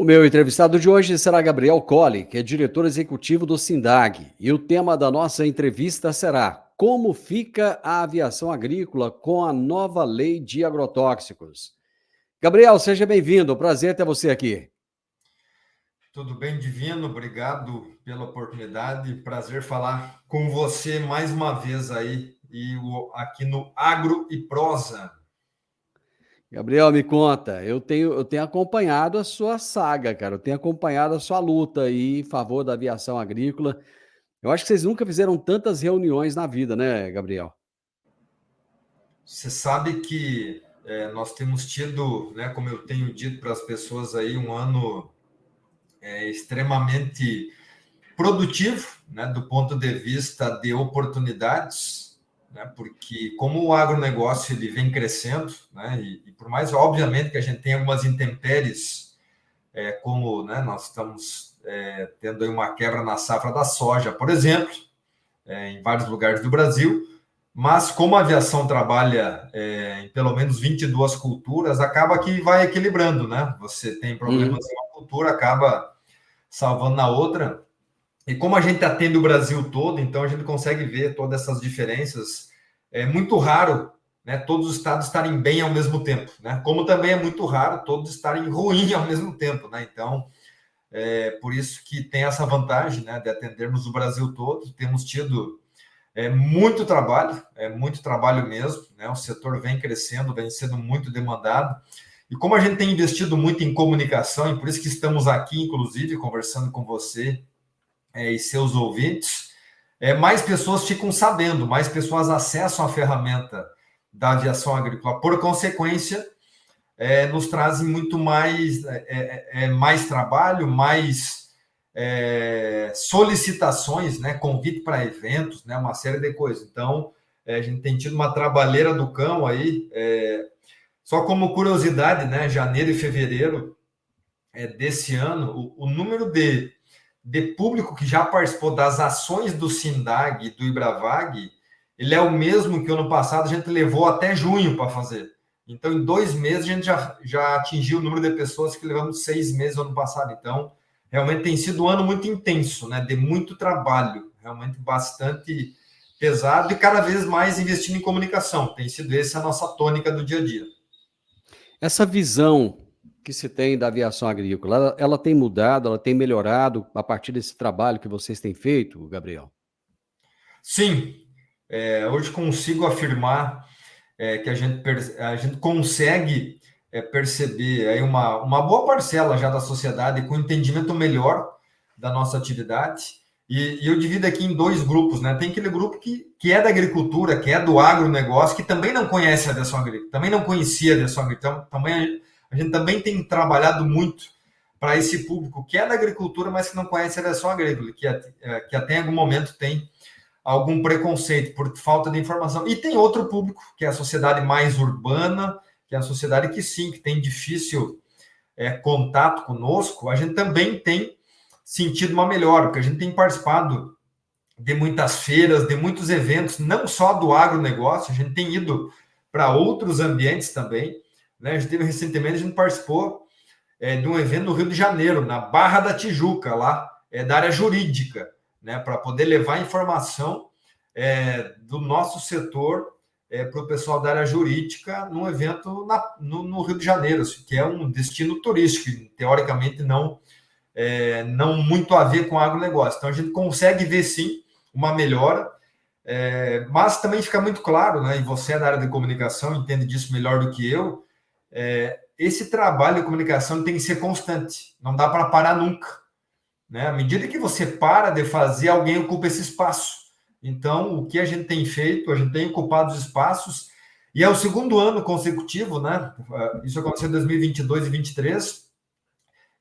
O meu entrevistado de hoje será Gabriel Colli, que é diretor executivo do SINDAG. E o tema da nossa entrevista será: como fica a aviação agrícola com a nova lei de agrotóxicos? Gabriel, seja bem-vindo. Prazer ter você aqui. Tudo bem, Divino? Obrigado pela oportunidade. Prazer falar com você mais uma vez aí aqui no Agro e Prosa. Gabriel, me conta, eu tenho acompanhado a sua saga, cara. Eu tenho acompanhado a sua luta aí em favor da aviação agrícola. Eu acho que vocês nunca fizeram tantas reuniões na vida, né, Gabriel? Você sabe que nós temos tido, né, como eu tenho dito para as pessoas aí, um ano extremamente produtivo, né, do ponto de vista de oportunidades, né, porque como o agronegócio ele vem crescendo, né, e por mais obviamente que a gente tem algumas intempéries, como, né, nós estamos tendo aí uma quebra na safra da soja, por exemplo, em vários lugares do Brasil, mas como a aviação trabalha em pelo menos 22 culturas, acaba que vai equilibrando, né? Você tem problemas Uhum. em uma cultura, acaba salvando na outra. E como a gente atende o Brasil todo, então a gente consegue ver todas essas diferenças. É muito raro, né, todos os estados estarem bem ao mesmo tempo, né? Como também é muito raro todos estarem ruins ao mesmo tempo, né? Então, por isso que tem essa vantagem, né, de atendermos o Brasil todo. Temos tido muito trabalho mesmo, né? O setor vem crescendo, vem sendo muito demandado. E como a gente tem investido muito em comunicação, e por isso que estamos aqui, inclusive, conversando com você e seus ouvintes, mais pessoas ficam sabendo, mais pessoas acessam a ferramenta da aviação agrícola. Por consequência, nos trazem muito mais trabalho, mais solicitações, né, convite para eventos, né, uma série de coisas. Então, a gente tem tido uma trabalheira do cão aí. Só como curiosidade, né, janeiro e fevereiro desse ano, o número de público que já participou das ações do SINDAG e do IBRAVAG, ele é o mesmo que ano passado a gente levou até junho para fazer. Então, em 2 meses, a gente já atingiu o número de pessoas que levamos 6 meses ano passado. Então, realmente tem sido um ano muito intenso, né? De muito trabalho, realmente bastante pesado e cada vez mais investindo em comunicação. Tem sido essa a nossa tônica do dia a dia. Essa visão que se tem da aviação agrícola, ela tem mudado, ela tem melhorado a partir desse trabalho que vocês têm feito, Gabriel? Sim, hoje consigo afirmar que a gente consegue perceber aí uma boa parcela já da sociedade com entendimento melhor da nossa atividade. E eu divido aqui em dois grupos, né? Tem aquele grupo que é da agricultura, que é do agronegócio, que também não conhece a aviação agrícola, também não conhecia a aviação agrícola. Então, também, a gente também tem trabalhado muito para esse público que é da agricultura, mas que não conhece a aviação agrícola, que até em algum momento tem algum preconceito por falta de informação. E tem outro público, que é a sociedade mais urbana, que é a sociedade que sim, que tem difícil contato conosco. A gente também tem sentido uma melhora, porque a gente tem participado de muitas feiras, de muitos eventos, não só do agronegócio, a gente tem ido para outros ambientes também. Né? A gente teve recentemente, a gente participou de um evento no Rio de Janeiro, na Barra da Tijuca, lá da área jurídica, né, para poder levar informação do nosso setor para o pessoal da área jurídica num evento no Rio de Janeiro, que é um destino turístico, teoricamente não muito a ver com agronegócio. Então a gente consegue ver sim uma melhora, mas também fica muito claro, né, e você é da área de comunicação, entende disso melhor do que eu, esse trabalho de comunicação tem que ser constante, não dá para parar nunca. Né? À medida que você para de fazer, alguém ocupa esse espaço. Então, o que a gente tem feito, a gente tem ocupado os espaços, e é o segundo ano consecutivo, né? Isso aconteceu em 2022 e 2023,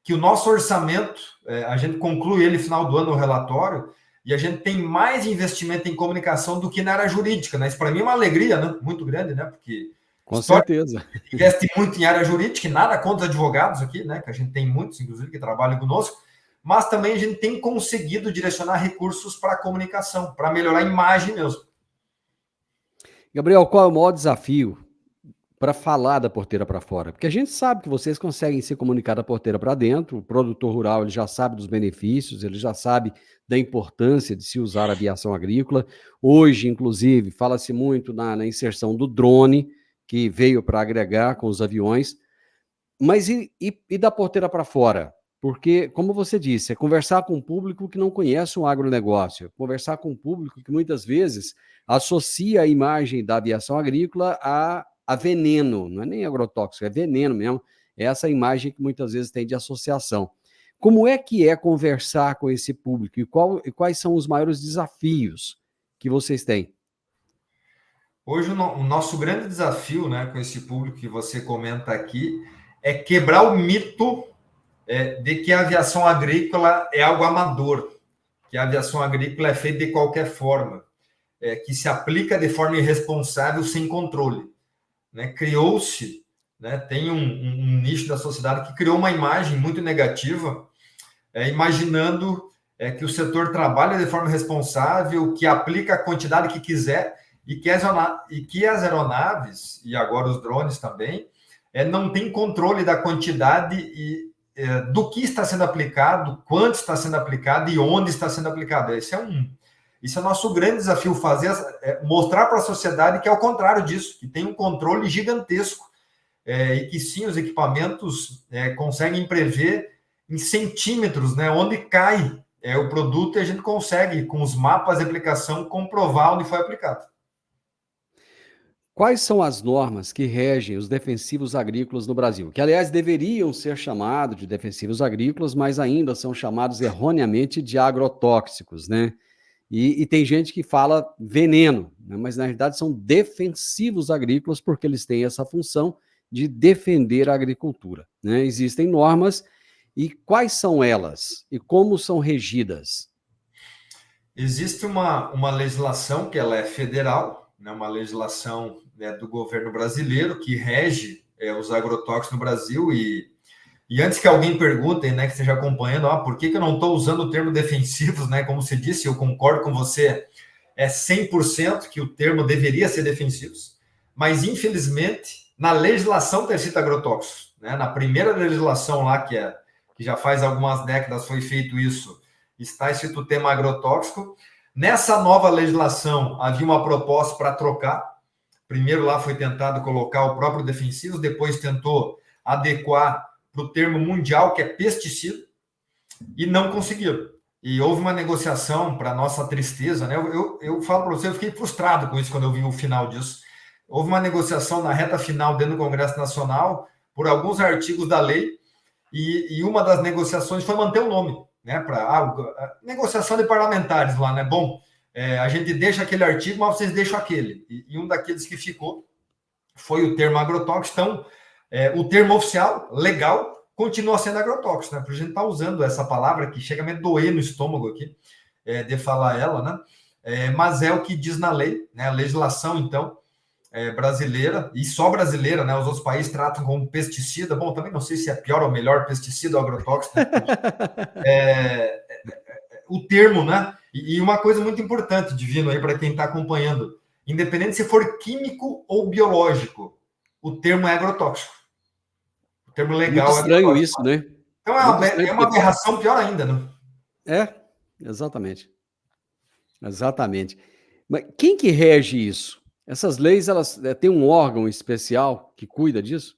que o nosso orçamento, a gente conclui ele no final do ano, o relatório, e a gente tem mais investimento em comunicação do que na área jurídica. Né? Isso para mim é uma alegria, né? Muito grande, né? Porque Com certeza. investe muito em área jurídica, e nada contra advogados aqui, né? Que a gente tem muitos, inclusive, que trabalham conosco, mas também a gente tem conseguido direcionar recursos para a comunicação, para melhorar a imagem mesmo. Gabriel, qual é o maior desafio para falar da porteira para fora? Porque a gente sabe que vocês conseguem se comunicar da porteira para dentro, o produtor rural ele já sabe dos benefícios, ele já sabe da importância de se usar a aviação agrícola. Hoje, inclusive, fala-se muito na inserção do drone, que veio para agregar com os aviões. Mas e da porteira para fora? Porque, como você disse, é conversar com um público que não conhece o agronegócio, é conversar com um público que muitas vezes associa a imagem da aviação agrícola a veneno, não é nem agrotóxico, é veneno mesmo, é essa imagem que muitas vezes tem de associação. Como é que é conversar com esse público e quais são os maiores desafios que vocês têm? Hoje, o nosso grande desafio, né, com esse público que você comenta aqui, é quebrar o mito de que a aviação agrícola é algo amador, que a aviação agrícola é feita de qualquer forma, que se aplica de forma irresponsável, sem controle. Né? Criou-se, né, tem um nicho da sociedade que criou uma imagem muito negativa, imaginando que o setor trabalha de forma responsável, que aplica a quantidade que quiser, e que as aeronaves, e agora os drones também, não têm controle da quantidade e do que está sendo aplicado, quanto está sendo aplicado e onde está sendo aplicado. Isso é o nosso grande desafio, mostrar para a sociedade que é o contrário disso, que tem um controle gigantesco e que sim, os equipamentos conseguem prever em centímetros, né, onde cai o produto, e a gente consegue, com os mapas de aplicação, comprovar onde foi aplicado. Quais são as normas que regem os defensivos agrícolas no Brasil? Que, aliás, deveriam ser chamados de defensivos agrícolas, mas ainda são chamados erroneamente de agrotóxicos, né? E tem gente que fala veneno, né? Mas na realidade são defensivos agrícolas porque eles têm essa função de defender a agricultura, né? Existem normas e quais são elas? E como são regidas? Existe uma legislação que ela é federal, né, uma legislação do governo brasileiro que rege os agrotóxicos no Brasil e antes que alguém pergunte, né, que esteja acompanhando, por que eu não estou usando o termo defensivos, né, como você disse, eu concordo com você, 100% que o termo deveria ser defensivos, mas infelizmente na legislação está escrito agrotóxicos, né, na primeira legislação lá que já faz algumas décadas foi feito isso, está escrito o tema agrotóxico. Nessa nova legislação havia uma proposta para trocar. Primeiro lá foi tentado colocar o próprio defensivos, depois tentou adequar para o termo mundial, que é pesticida, e não conseguiram. E houve uma negociação, para nossa tristeza, né? Eu falo para você, eu fiquei frustrado com isso quando eu vi o final disso. Houve uma negociação na reta final dentro do Congresso Nacional por alguns artigos da lei, e uma das negociações foi manter o nome, né? Para negociação de parlamentares lá, né? Bom, a gente deixa aquele artigo, mas vocês deixam aquele. E um daqueles que ficou foi o termo agrotóxico. Então, o termo oficial, legal, continua sendo agrotóxico, né? Porque a gente está usando essa palavra que chega a me doer no estômago aqui, de falar ela, né? Mas é o que diz na lei, né? A legislação, então, brasileira, e só brasileira, né? Os outros países tratam como pesticida. Bom, também não sei se é pior ou melhor pesticida ou agrotóxico, né? O termo, né? E uma coisa muito importante, Divino, aí para quem está acompanhando, independente se for químico ou biológico, o termo é agrotóxico. O termo legal muito estranho isso, né? Então é uma aberração pior ainda, né? Exatamente. Exatamente. Mas quem que rege isso? Essas leis, elas têm um órgão especial que cuida disso?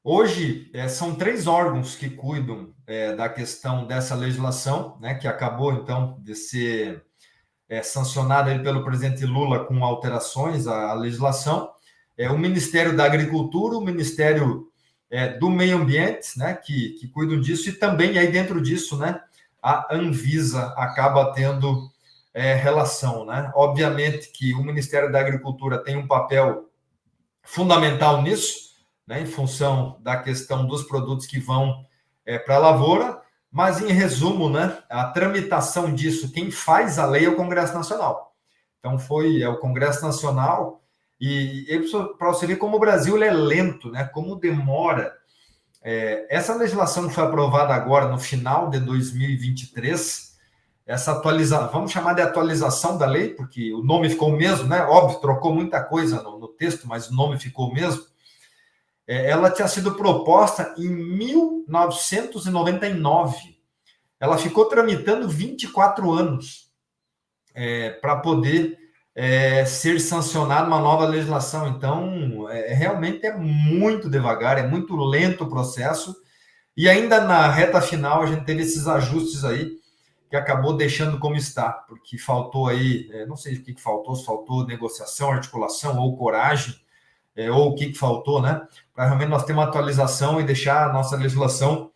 Hoje, são 3 órgãos que cuidam da questão dessa legislação, né, que acabou, então, de ser sancionada pelo presidente Lula com alterações à legislação. O Ministério da Agricultura, o Ministério do Meio Ambiente, né, que cuidam disso, e também aí dentro disso, né, a Anvisa acaba tendo relação, né? Obviamente que o Ministério da Agricultura tem um papel fundamental nisso, né, em função da questão dos produtos que vão para a lavoura, mas, em resumo, né, a tramitação disso, quem faz a lei é o Congresso Nacional. Então, foi o Congresso Nacional, e para você ver como o Brasil ele é lento, né, como demora. Essa legislação que foi aprovada agora, no final de 2023, essa atualização, vamos chamar de atualização da lei, porque o nome ficou o mesmo, né? Óbvio, trocou muita coisa no texto, mas o nome ficou o mesmo. Ela tinha sido proposta em 1999. Ela ficou tramitando 24 anos para poder ser sancionada uma nova legislação. Então, realmente é muito devagar, é muito lento o processo. E ainda na reta final, a gente teve esses ajustes aí, que acabou deixando como está, porque faltou aí, não sei o que faltou, se faltou negociação, articulação ou coragem, ou o que faltou, né? Para realmente nós ter uma atualização e deixar a nossa legislação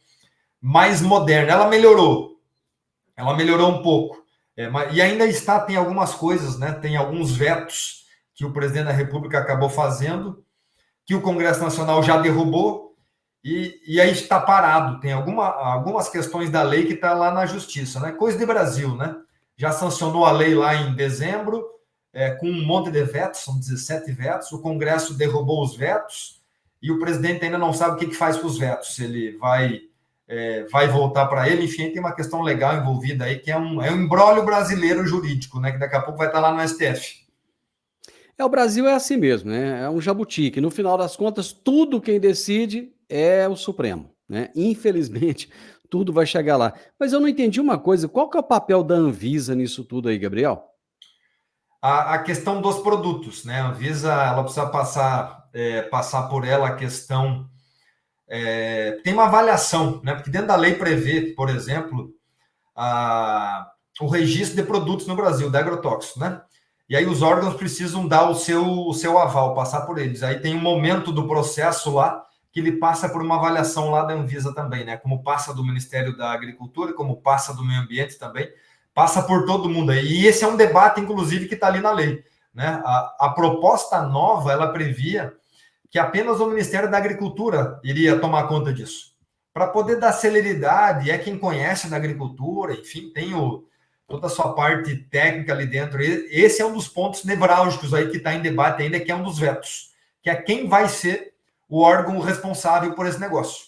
mais moderna. Ela melhorou um pouco, e ainda tem algumas coisas, né? Tem alguns vetos que o presidente da República acabou fazendo, que o Congresso Nacional já derrubou, e aí está parado. Tem algumas questões da lei que está lá na Justiça, né? Coisa de Brasil, né? Já sancionou a lei lá em dezembro, com um monte de vetos, são 17 vetos. O Congresso derrubou os vetos e o presidente ainda não sabe o que faz com os vetos. Se ele vai voltar para ele, enfim, tem uma questão legal envolvida aí, que é um imbróglio brasileiro jurídico, né? Que daqui a pouco vai estar lá no STF. O Brasil é assim mesmo, né? É um jabuti, que no final das contas, tudo quem decide é o Supremo, né? Infelizmente, tudo vai chegar lá. Mas eu não entendi uma coisa, qual que é o papel da Anvisa nisso tudo aí, Gabriel? A questão dos produtos, né? A Anvisa, ela precisa passar por ela a questão... tem uma avaliação, né? Porque dentro da lei prevê, por exemplo, o registro de produtos no Brasil, da agrotóxico, né? E aí os órgãos precisam dar o seu aval, passar por eles. Aí tem um momento do processo lá que ele passa por uma avaliação lá da Anvisa também, né? Como passa do Ministério da Agricultura, como passa do Meio Ambiente também, passa por todo mundo aí. E esse é um debate, inclusive, que está ali na lei, né? A proposta nova, ela previa que apenas o Ministério da Agricultura iria tomar conta disso. Para poder dar celeridade, quem conhece da agricultura, enfim, tem toda a sua parte técnica ali dentro. Esse é um dos pontos nevrálgicos aí que está em debate ainda, que é um dos vetos, que é quem vai ser o órgão responsável por esse negócio,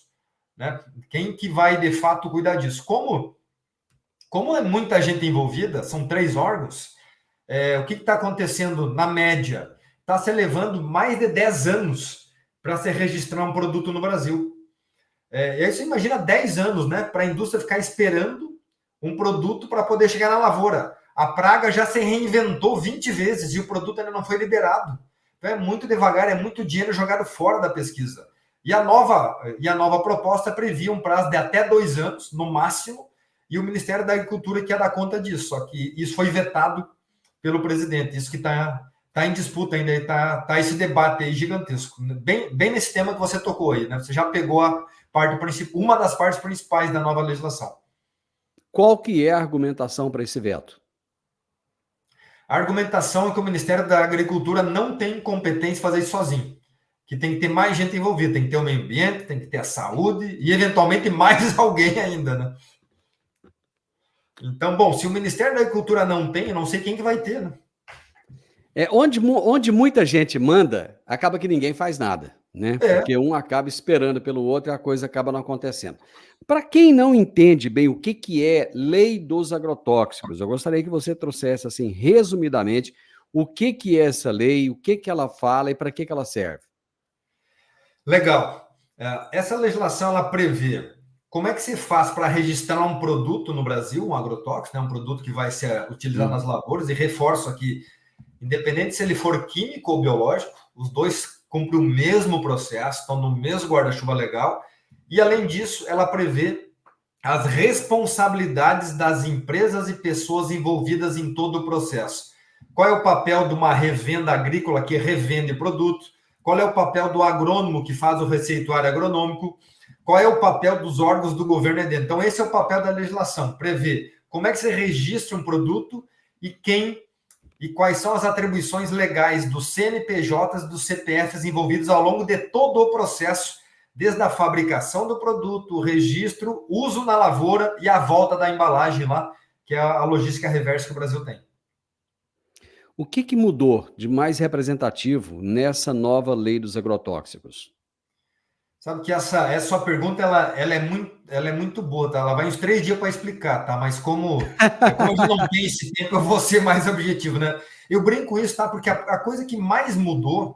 né? Quem que vai, de fato, cuidar disso. Como é muita gente envolvida, são 3 órgãos, o que está acontecendo na média? Está se levando mais de 10 anos para se registrar um produto no Brasil. E aí você imagina 10 anos, né? Para a indústria ficar esperando um produto para poder chegar na lavoura. A praga já se reinventou 20 vezes e o produto ainda não foi liberado. Então é muito devagar, é muito dinheiro jogado fora da pesquisa. E a nova proposta previa um prazo de até 2 anos, no máximo, e o Ministério da Agricultura que ia dar conta disso. Só que isso foi vetado pelo presidente. Isso que está em disputa ainda, está esse debate aí gigantesco. Bem nesse tema que você tocou aí, né? Você já pegou uma das partes principais da nova legislação. Qual que é a argumentação para esse veto? A argumentação é que o Ministério da Agricultura não tem competência de fazer isso sozinho. Que tem que ter mais gente envolvida, tem que ter o meio ambiente, tem que ter a saúde e, eventualmente, mais alguém ainda, né? Então, bom, se o Ministério da Agricultura não tem, eu não sei quem que vai ter, né? Onde muita gente manda, acaba que ninguém faz nada, né? Porque um acaba esperando pelo outro e a coisa acaba não acontecendo. Para quem não entende bem o que é lei dos agrotóxicos, eu gostaria que você trouxesse, assim, resumidamente, o que é essa lei, o que ela fala e para que ela serve. Legal. Essa legislação, ela prevê como é que se faz para registrar um produto no Brasil, um agrotóxico, né? Um produto que vai ser utilizado nas lavouras, e reforço aqui, independente se ele for químico ou biológico, os dois cumprem o mesmo processo, estão no mesmo guarda-chuva legal, e além disso, ela prevê as responsabilidades das empresas e pessoas envolvidas em todo o processo. Qual é o papel de uma revenda agrícola que revende produto? Qual é o papel do agrônomo que faz o receituário agronômico? Qual é o papel dos órgãos do governo dentro? Então, esse é o papel da legislação, prever como é que se registra um produto e quais são as atribuições legais dos CNPJs e dos CPFs envolvidos ao longo de todo o processo, desde a fabricação do produto, o registro, uso na lavoura e a volta da embalagem lá, que é a logística reversa que o Brasil tem. O que mudou de mais representativo nessa nova lei dos agrotóxicos? Sabe que essa sua pergunta ela é muito boa, tá? Ela vai uns 3 dias para explicar, tá? Mas como a gente não tem esse tempo, eu vou ser mais objetivo, né? Eu brinco com isso, tá? Porque a coisa que mais mudou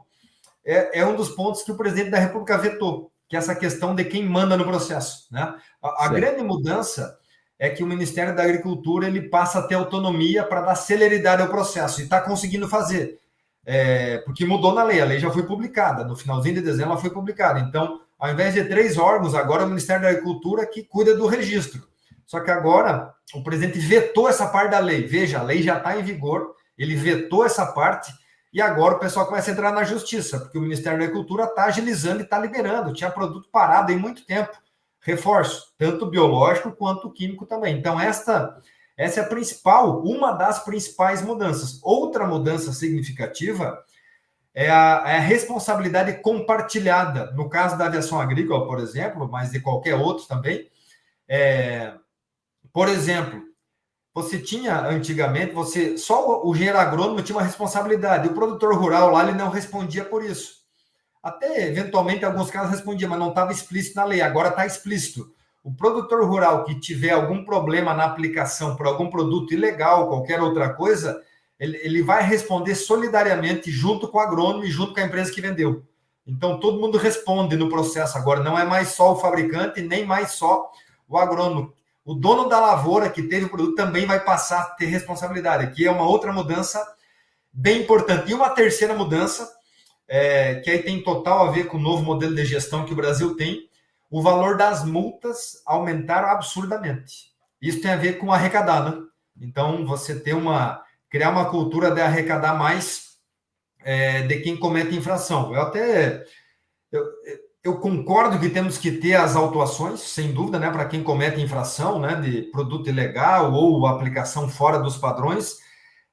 é um dos pontos que o presidente da República vetou, que é essa questão de quem manda no processo, né? A Certo. grande mudança é que o Ministério da Agricultura ele passa a ter autonomia para dar celeridade ao processo e está conseguindo fazer, porque mudou na lei, a lei já foi publicada, no finalzinho de dezembro ela foi publicada. Então, ao invés de 3 órgãos, agora é o Ministério da Agricultura que cuida do registro. Só que agora o presidente vetou essa parte da lei. Veja, a lei já está em vigor, ele vetou essa parte e agora o pessoal começa a entrar na justiça, porque o Ministério da Agricultura está agilizando e está liberando. Tinha produto parado em muito tempo. Reforço, tanto biológico quanto químico também. Então, essa é a principal, uma das principais mudanças. Outra mudança significativa é a responsabilidade compartilhada. No caso da aviação agrícola, por exemplo, mas de qualquer outro também. Por exemplo, você tinha antigamente, só o engenheiro agrônomo tinha uma responsabilidade, o produtor rural lá ele não respondia por isso. Até eventualmente em alguns casos respondia, mas não estava explícito na lei, agora está explícito. O produtor rural que tiver algum problema na aplicação por algum produto ilegal, qualquer outra coisa, ele vai responder solidariamente junto com o agrônomo e junto com a empresa que vendeu. Então todo mundo responde no processo agora, não é mais só o fabricante, nem mais só o agrônomo. O dono da lavoura que teve o produto também vai passar a ter responsabilidade, que é uma outra mudança bem importante. E uma terceira mudança, que aí tem total a ver com o novo modelo de gestão que o Brasil tem, o valor das multas aumentaram absurdamente. Isso tem a ver com arrecadar, né? Então, você criar uma cultura de arrecadar mais de quem comete infração. Eu concordo que temos que ter as autuações, sem dúvida, né, para quem comete infração, né, de produto ilegal ou aplicação fora dos padrões,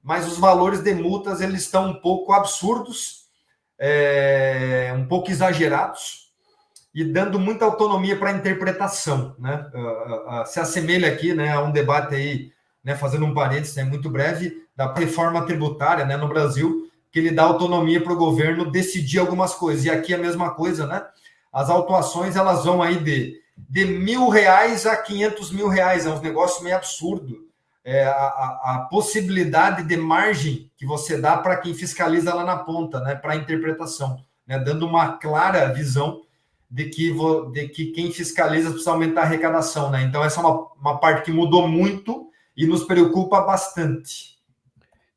mas os valores de multas eles estão um pouco absurdos, um pouco exagerados e dando muita autonomia para a interpretação, né? Se assemelha aqui, né, a um debate aí, né, fazendo um parênteses, né, muito breve, da reforma tributária, né, no Brasil, que ele dá autonomia para o governo decidir algumas coisas. E aqui a mesma coisa, né? As autuações elas vão aí de R$ 1.000 a R$ 500.000, é um negócio meio absurdo. A possibilidade de margem que você dá para quem fiscaliza lá na ponta, né, para a interpretação, né, dando uma clara visão de que quem fiscaliza precisa aumentar a arrecadação. Né? Então, essa é uma parte que mudou muito e nos preocupa bastante.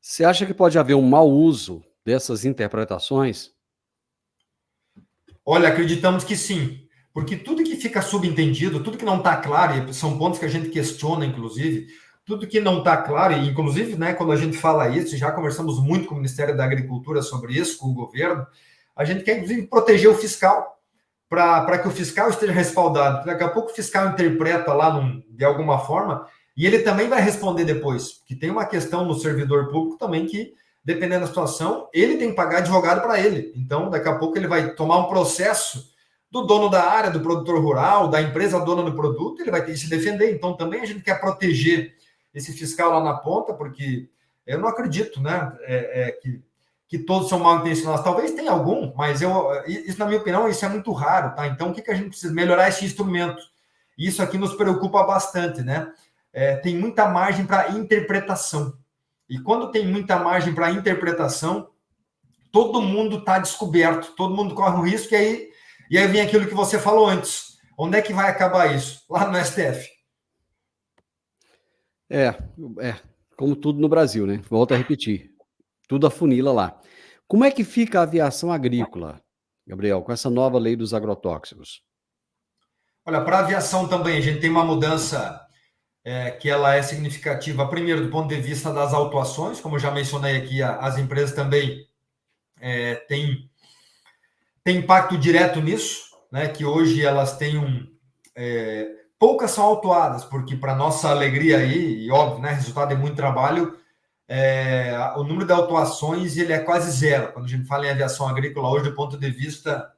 Você acha que pode haver um mau uso dessas interpretações? Olha, acreditamos que sim, porque tudo que fica subentendido, tudo que não está claro, e são pontos que a gente questiona, inclusive, tudo que não está claro, e inclusive, né, quando a gente fala isso, já conversamos muito com o Ministério da Agricultura sobre isso, com o governo, a gente quer, inclusive, proteger o fiscal, para que o fiscal esteja respaldado. Daqui a pouco o fiscal interpreta lá de alguma forma, e ele também vai responder depois, porque tem uma questão no servidor público também que, dependendo da situação, ele tem que pagar advogado para ele. Então, daqui a pouco ele vai tomar um processo do dono da área, do produtor rural, da empresa dona do produto, ele vai ter que se defender. Então, também a gente quer proteger esse fiscal lá na ponta, porque eu não acredito, né, que todos são mal intencionados. Talvez tenha algum, mas isso, na minha opinião, isso é muito raro, tá? Então, o que a gente precisa? Melhorar esse instrumento. Isso aqui nos preocupa bastante, né? Tem muita margem para interpretação. E quando tem muita margem para interpretação, todo mundo está descoberto, todo mundo corre o risco, e aí vem aquilo que você falou antes. Onde é que vai acabar isso? Lá no STF. Como tudo no Brasil, né? Volto a repetir. Tudo afunila lá. Como é que fica a aviação agrícola, Gabriel, com essa nova lei dos agrotóxicos? Olha, para a aviação também, a gente tem uma mudança que ela é significativa, primeiro, do ponto de vista das autuações, como eu já mencionei aqui, as empresas também têm impacto direto nisso, né, que hoje elas têm poucas são autuadas, porque para nossa alegria aí, e óbvio, né, resultado de muito trabalho, o número de autuações ele é quase zero, quando a gente fala em aviação agrícola hoje, do ponto de vista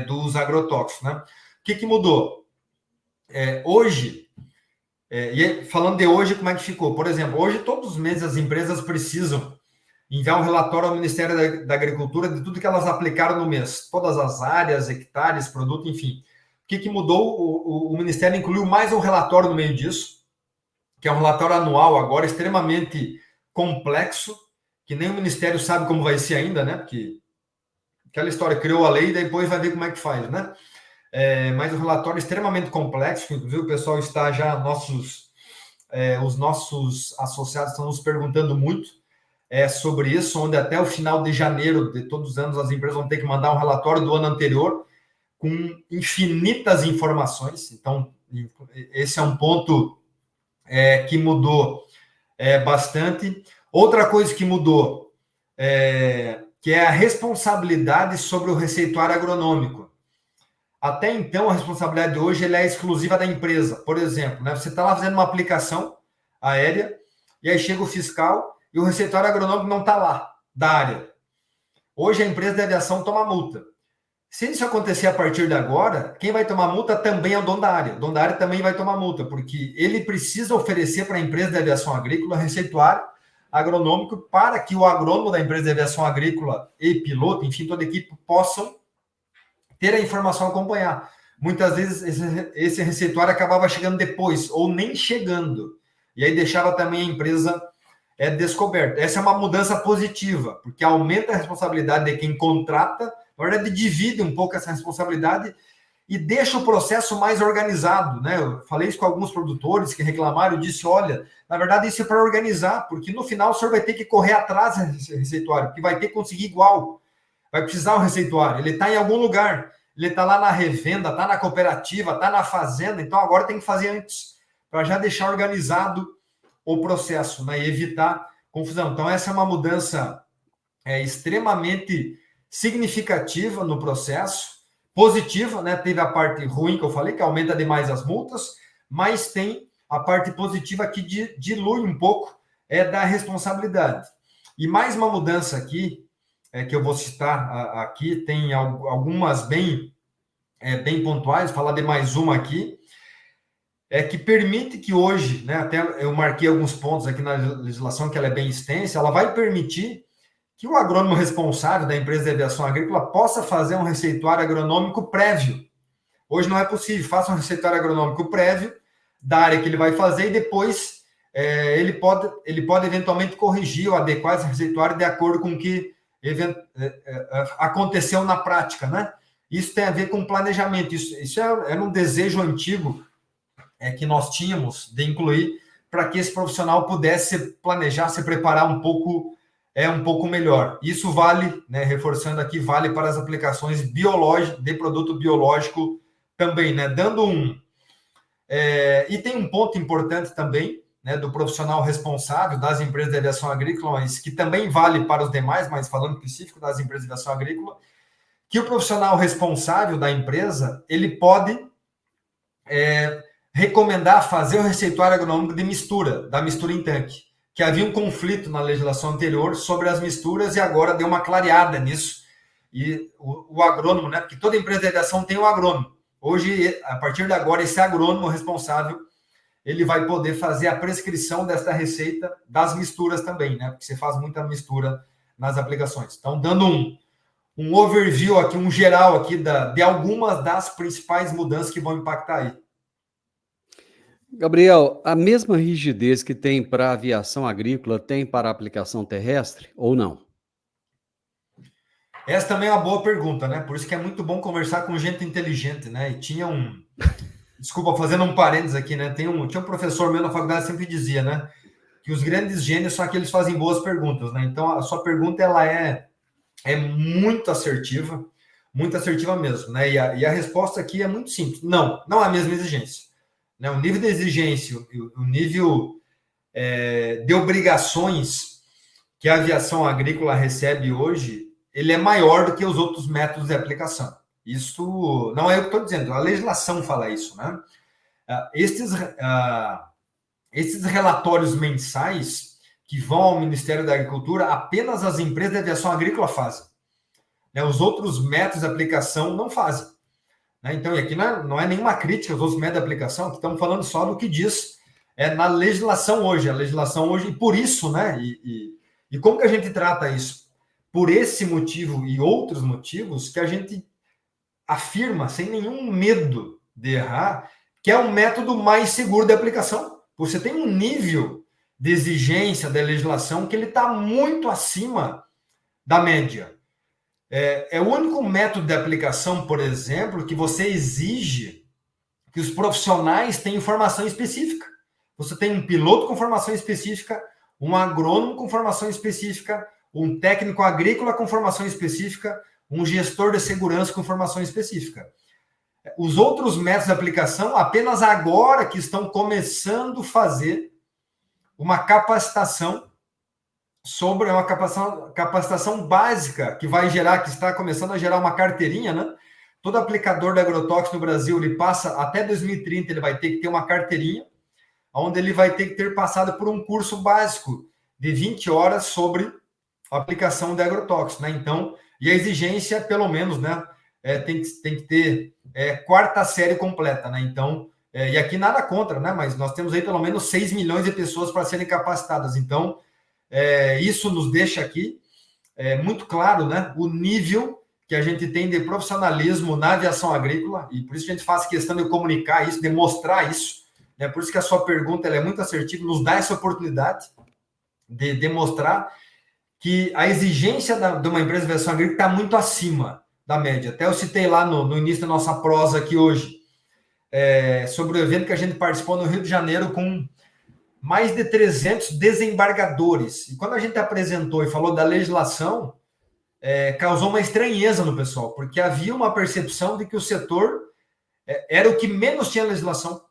dos agrotóxicos. Né? O que mudou? Hoje, e falando de hoje, como é que ficou? Por exemplo, hoje todos os meses as empresas precisam enviar um relatório ao Ministério da Agricultura de tudo que elas aplicaram no mês, todas as áreas, hectares, produto, enfim. O que mudou? O Ministério incluiu mais um relatório no meio disso, que é um relatório anual agora, extremamente complexo, que nem o Ministério sabe como vai ser ainda, né? Porque aquela história, criou a lei e depois vai ver como é que faz, né? Mas um relatório extremamente complexo, que inclusive o pessoal está já, os nossos associados estão nos perguntando muito sobre isso, onde até o final de janeiro de todos os anos as empresas vão ter que mandar um relatório do ano anterior com infinitas informações. Então, esse é um ponto que mudou bastante. Outra coisa que mudou, que é a responsabilidade sobre o receituário agronômico. Até então, a responsabilidade de hoje é exclusiva da empresa. Por exemplo, né, você está lá fazendo uma aplicação aérea, e aí chega o fiscal e o receituário agronômico não está lá, da área. Hoje a empresa de aviação toma multa. Se isso acontecer a partir de agora, quem vai tomar multa também é o dono da área. O dono da área também vai tomar multa, porque ele precisa oferecer para a empresa de aviação agrícola receituário agronômico para que o agrônomo da empresa de aviação agrícola e piloto, enfim, toda a equipe, possam ter a informação a acompanhar. Muitas vezes esse receituário acabava chegando depois, ou nem chegando. E aí deixava também a empresa descoberta. Essa é uma mudança positiva, porque aumenta a responsabilidade de quem contrata, na verdade divide um pouco essa responsabilidade e deixa o processo mais organizado, né? Eu falei isso com alguns produtores que reclamaram, eu disse, olha, na verdade isso é para organizar, porque no final o senhor vai ter que correr atrás desse receituário, porque vai ter que conseguir igual, vai precisar um receituário, ele está em algum lugar, ele está lá na revenda, está na cooperativa, está na fazenda, então agora tem que fazer antes, para já deixar organizado o processo, né? E evitar confusão. Então essa é uma mudança extremamente significativa no processo, positiva, né? Teve a parte ruim que eu falei, que aumenta demais as multas, mas tem a parte positiva que dilui um pouco da responsabilidade. E mais uma mudança aqui, que eu vou citar aqui, tem algumas bem pontuais, vou falar de mais uma aqui, que permite que hoje, né? Até eu marquei alguns pontos aqui na legislação, que ela é bem extensa, ela vai permitir que o agrônomo responsável da empresa de aviação agrícola possa fazer um receituário agronômico prévio. Hoje não é possível, faça um receituário agronômico prévio da área que ele vai fazer e depois ele pode eventualmente corrigir ou adequar esse receituário de acordo com o que aconteceu na prática, né? Isso tem a ver com planejamento. Isso era um desejo antigo que nós tínhamos de incluir para que esse profissional pudesse planejar, se preparar um pouco melhor. Isso vale, né, reforçando aqui, vale para as aplicações biológicas, de produto biológico também, né? E tem um ponto importante também, né, do profissional responsável das empresas de aviação agrícola, mas que também vale para os demais, mas falando específico das empresas de aviação agrícola, que o profissional responsável da empresa, ele pode recomendar fazer o receituário agronômico de mistura, da mistura em tanque, que havia um conflito na legislação anterior sobre as misturas e agora deu uma clareada nisso. E o agrônomo, né, porque toda empresa de aviação tem um agrônomo. Hoje, a partir de agora, esse agrônomo responsável, ele vai poder fazer a prescrição desta receita das misturas também, né, porque você faz muita mistura nas aplicações. Então, dando um overview aqui, um geral aqui de algumas das principais mudanças que vão impactar aí. Gabriel, a mesma rigidez que tem para a aviação agrícola tem para a aplicação terrestre ou não? Essa também é uma boa pergunta, né? Por isso que é muito bom conversar com gente inteligente, né? E tinha desculpa, fazendo um parênteses aqui, né? Tinha um professor meu na faculdade que sempre dizia, né? Que os grandes gênios são aqueles que fazem boas perguntas, né? Então, a sua pergunta, ela é muito assertiva mesmo, né? E a resposta aqui é muito simples. Não é a mesma exigência. Né? O nível de exigência, o nível de obrigações que a aviação agrícola recebe hoje, ele é maior do que os outros métodos de aplicação. Isso não é eu que estou dizendo, a legislação fala isso, né? Esses relatórios mensais que vão ao Ministério da Agricultura, apenas as empresas de aviação agrícola fazem. Né? Os outros métodos de aplicação não fazem. Né? Então, aqui não é nenhuma crítica aos outros métodos de aplicação, que estamos falando só do que diz na legislação hoje. A legislação hoje, e por isso, né? E E como que a gente trata isso? Por esse motivo e outros motivos que a gente afirma, sem nenhum medo de errar, que é um método mais seguro de aplicação. Você tem um nível de exigência da legislação que ele está muito acima da média. É o único método de aplicação, por exemplo, que você exige que os profissionais tenham formação específica. Você tem um piloto com formação específica, um agrônomo com formação específica, um técnico agrícola com formação específica, um gestor de segurança com formação específica. Os outros métodos de aplicação, apenas agora que estão começando a fazer uma capacitação sobre uma capacitação básica que vai gerar, que está começando a gerar uma carteirinha, né? Todo aplicador de agrotóxico no Brasil, ele passa, até 2030, ele vai ter que ter uma carteirinha, onde ele vai ter que ter passado por um curso básico de 20 horas sobre a aplicação de agrotóxico, né? Então, e a exigência, pelo menos, né? Tem que ter quarta série completa, né? Então, e aqui nada contra, né? Mas nós temos aí pelo menos 6 milhões de pessoas para serem capacitadas. Então, isso nos deixa aqui muito claro, né? O nível que a gente tem de profissionalismo na aviação agrícola, e por isso a gente faz questão de comunicar isso, de mostrar isso, né? Por isso que a sua pergunta ela é muito assertiva, nos dá essa oportunidade de demonstrar que a exigência de uma empresa de aviação agrícola está muito acima da média. Até eu citei lá no início da nossa prosa aqui hoje, sobre o evento que a gente participou no Rio de Janeiro com mais de 300 desembargadores. E quando a gente apresentou e falou da legislação, causou uma estranheza no pessoal, porque havia uma percepção de que o setor era o que menos tinha legislação,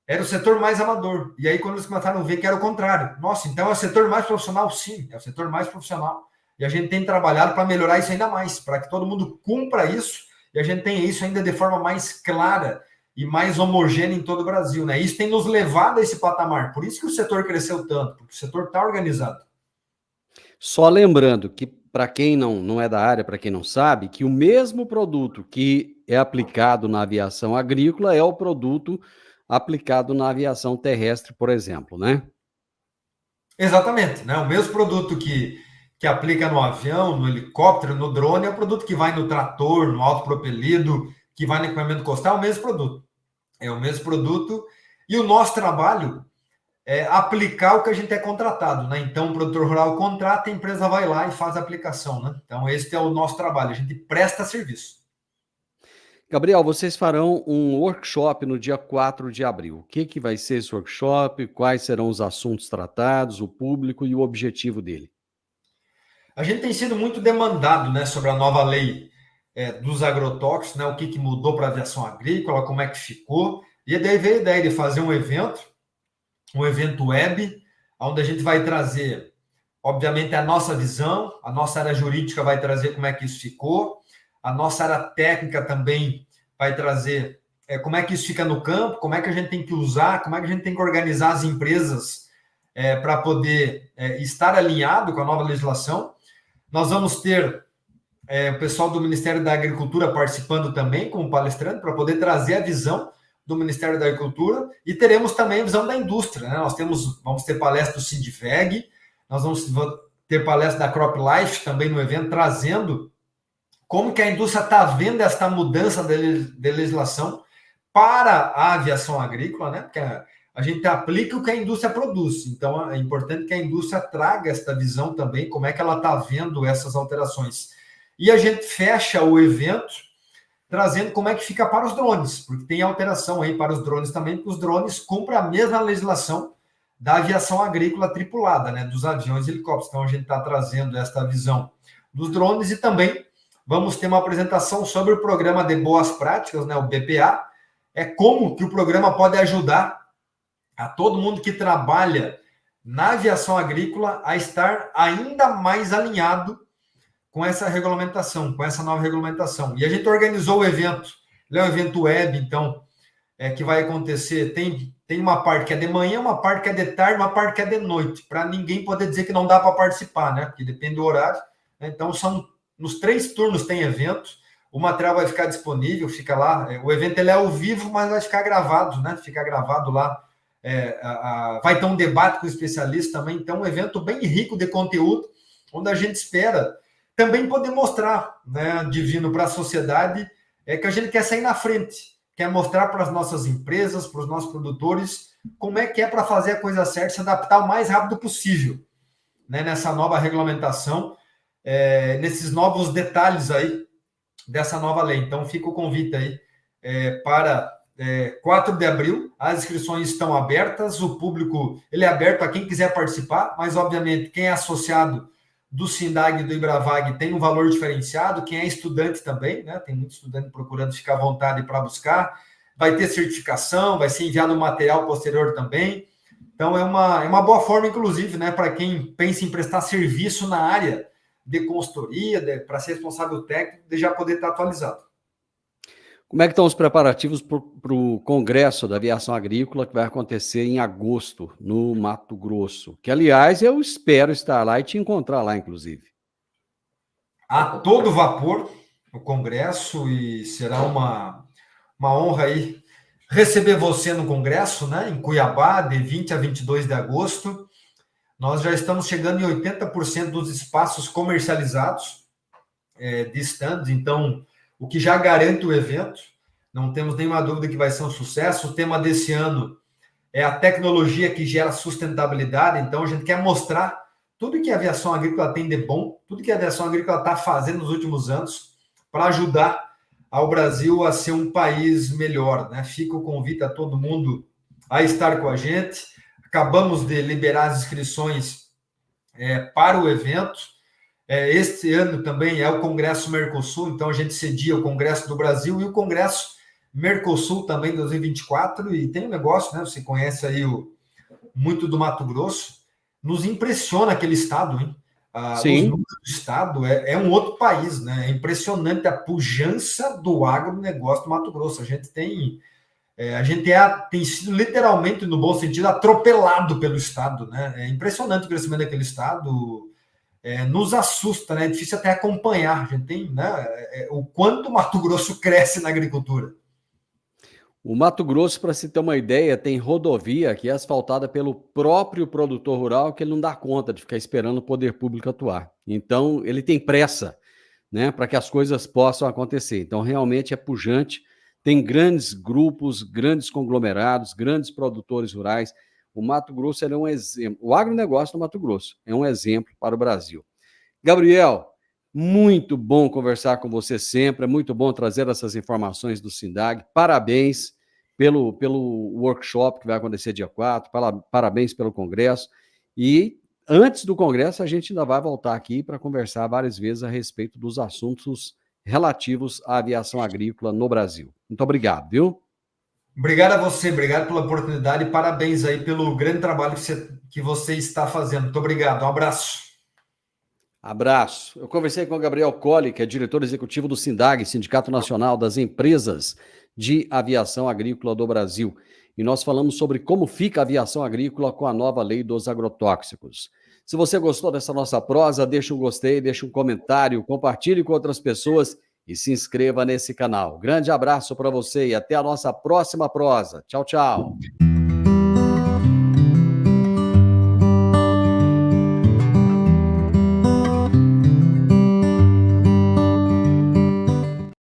era o setor mais amador. E aí, quando eles começaram a ver que era o contrário, nossa, então é o setor mais profissional? Sim, é o setor mais profissional. E a gente tem trabalhado para melhorar isso ainda mais, para que todo mundo cumpra isso e a gente tenha isso ainda de forma mais clara e mais homogênea em todo o Brasil, né? Isso tem nos levado a esse patamar. Por isso que o setor cresceu tanto, porque o setor está organizado. Só lembrando que, para quem não é da área, para quem não sabe, que o mesmo produto que é aplicado na aviação agrícola é o produto aplicado na aviação terrestre, por exemplo, né? Exatamente, né? O mesmo produto que aplica no avião, no helicóptero, no drone, é o produto que vai no trator, no autopropelido, que vai no equipamento costal, é o mesmo produto. É o mesmo produto. E o nosso trabalho é aplicar o que a gente é contratado, né? Então, o produtor rural contrata, a empresa vai lá e faz a aplicação, né? Então, esse é o nosso trabalho, a gente presta serviço. Gabriel, vocês farão um workshop no dia 4 de abril. O que vai ser esse workshop? Quais serão os assuntos tratados, o público e o objetivo dele? A gente tem sido muito demandado, né, sobre a nova lei dos agrotóxicos, né, o que mudou para a aviação agrícola, como é que ficou. E daí veio a ideia de fazer um evento web, onde a gente vai trazer, obviamente, a nossa visão, a nossa área jurídica vai trazer como é que isso ficou, a nossa área técnica também vai trazer como é que isso fica no campo, como é que a gente tem que usar, como é que a gente tem que organizar as empresas para poder estar alinhado com a nova legislação. Nós vamos ter o pessoal do Ministério da Agricultura participando também como palestrante para poder trazer a visão do Ministério da Agricultura e teremos também a visão da indústria, né? Vamos ter palestra do Sindiveg, nós vamos ter palestra da CropLife também no evento, trazendo como que a indústria está vendo esta mudança de legislação para a aviação agrícola, né? Porque a gente aplica o que a indústria produz. Então, é importante que a indústria traga esta visão também, como é que ela está vendo essas alterações. E a gente fecha o evento trazendo como é que fica para os drones, porque tem alteração aí para os drones também, porque os drones cumprem a mesma legislação da aviação agrícola tripulada, né? Dos aviões e helicópteros. Então, a gente está trazendo esta visão dos drones e também vamos ter uma apresentação sobre o programa de boas práticas, né? O BPA, como que o programa pode ajudar a todo mundo que trabalha na aviação agrícola a estar ainda mais alinhado com essa regulamentação, com essa nova regulamentação. E a gente organizou o evento, ele é um evento web, então, que vai acontecer, tem uma parte que é de manhã, uma parte que é de tarde, uma parte que é de noite, para ninguém poder dizer que não dá para participar, né? Porque depende do horário. Então, nos 3 turnos tem evento, o material vai ficar disponível, fica lá. O evento ele é ao vivo, mas vai ficar gravado, né? Fica gravado lá vai ter um debate com especialistas também. Então, um evento bem rico de conteúdo, onde a gente espera também poder mostrar, né, Divino, para a sociedade que a gente quer sair na frente, quer mostrar para as nossas empresas, para os nossos produtores, como é que é para fazer a coisa certa, se adaptar o mais rápido possível, né, nessa nova regulamentação, nesses novos detalhes aí dessa nova lei. Então, fica o convite aí para 4 de abril, as inscrições estão abertas, o público ele é aberto a quem quiser participar, mas, obviamente, quem é associado do SINDAG e do IBRAVAG tem um valor diferenciado, quem é estudante também, né? Tem muito estudante procurando ficar à vontade para buscar, vai ter certificação, vai ser enviado um material posterior também. Então, é uma boa forma, inclusive, né, para quem pensa em prestar serviço na área de consultoria, para ser responsável técnico, de já poder estar atualizado. Como é que estão os preparativos para o Congresso da Aviação Agrícola, que vai acontecer em agosto, no Mato Grosso? Que, aliás, eu espero estar lá e te encontrar lá, inclusive. A todo vapor o Congresso, e será uma honra aí receber você no Congresso, né, em Cuiabá, de 20 a 22 de agosto. Nós já estamos chegando em 80% dos espaços comercializados de stands, então, o que já garante o evento. Não temos nenhuma dúvida que vai ser um sucesso. O tema desse ano é a tecnologia que gera sustentabilidade, então a gente quer mostrar tudo que a aviação agrícola tem de bom, tudo que a aviação agrícola está fazendo nos últimos anos para ajudar ao Brasil a ser um país melhor, né? Fica o convite a todo mundo a estar com a gente. Acabamos de liberar as inscrições para o evento. Este ano também é o Congresso Mercosul, então a gente cedia o Congresso do Brasil e o Congresso Mercosul também 2024, e tem um negócio, né? Você conhece aí muito do Mato Grosso, nos impressiona aquele estado, hein? Os números do estado é um outro país, né? É impressionante a pujança do agronegócio do Mato Grosso. A gente tem sido literalmente, no bom sentido, atropelado pelo estado, né? É impressionante o crescimento daquele estado. Nos assusta, né? É difícil até acompanhar. A gente tem, né, o quanto o Mato Grosso cresce na agricultura. O Mato Grosso, para se ter uma ideia, tem rodovia que é asfaltada pelo próprio produtor rural, que ele não dá conta de ficar esperando o poder público atuar. Então, ele tem pressa, né, para que as coisas possam acontecer. Então, realmente é pujante. Tem grandes grupos, grandes conglomerados, grandes produtores rurais. O Mato Grosso é um exemplo. O agronegócio do Mato Grosso é um exemplo para o Brasil. Gabriel, muito bom conversar com você sempre, é muito bom trazer essas informações do SINDAG. Parabéns pelo workshop que vai acontecer dia 4, parabéns pelo congresso. E antes do congresso, a gente ainda vai voltar aqui para conversar várias vezes a respeito dos assuntos relativos à aviação agrícola no Brasil. Muito obrigado, viu? Obrigado a você, obrigado pela oportunidade e parabéns aí pelo grande trabalho que você está fazendo. Muito obrigado, um abraço. Abraço. Eu conversei com o Gabriel Colli, que é diretor executivo do SINDAG, Sindicato Nacional das Empresas de Aviação Agrícola do Brasil. E nós falamos sobre como fica a aviação agrícola com a nova lei dos agrotóxicos. Se você gostou dessa nossa prosa, deixa um gostei, deixa um comentário, compartilhe com outras pessoas e se inscreva nesse canal. Grande abraço para você e até a nossa próxima prosa. Tchau, tchau.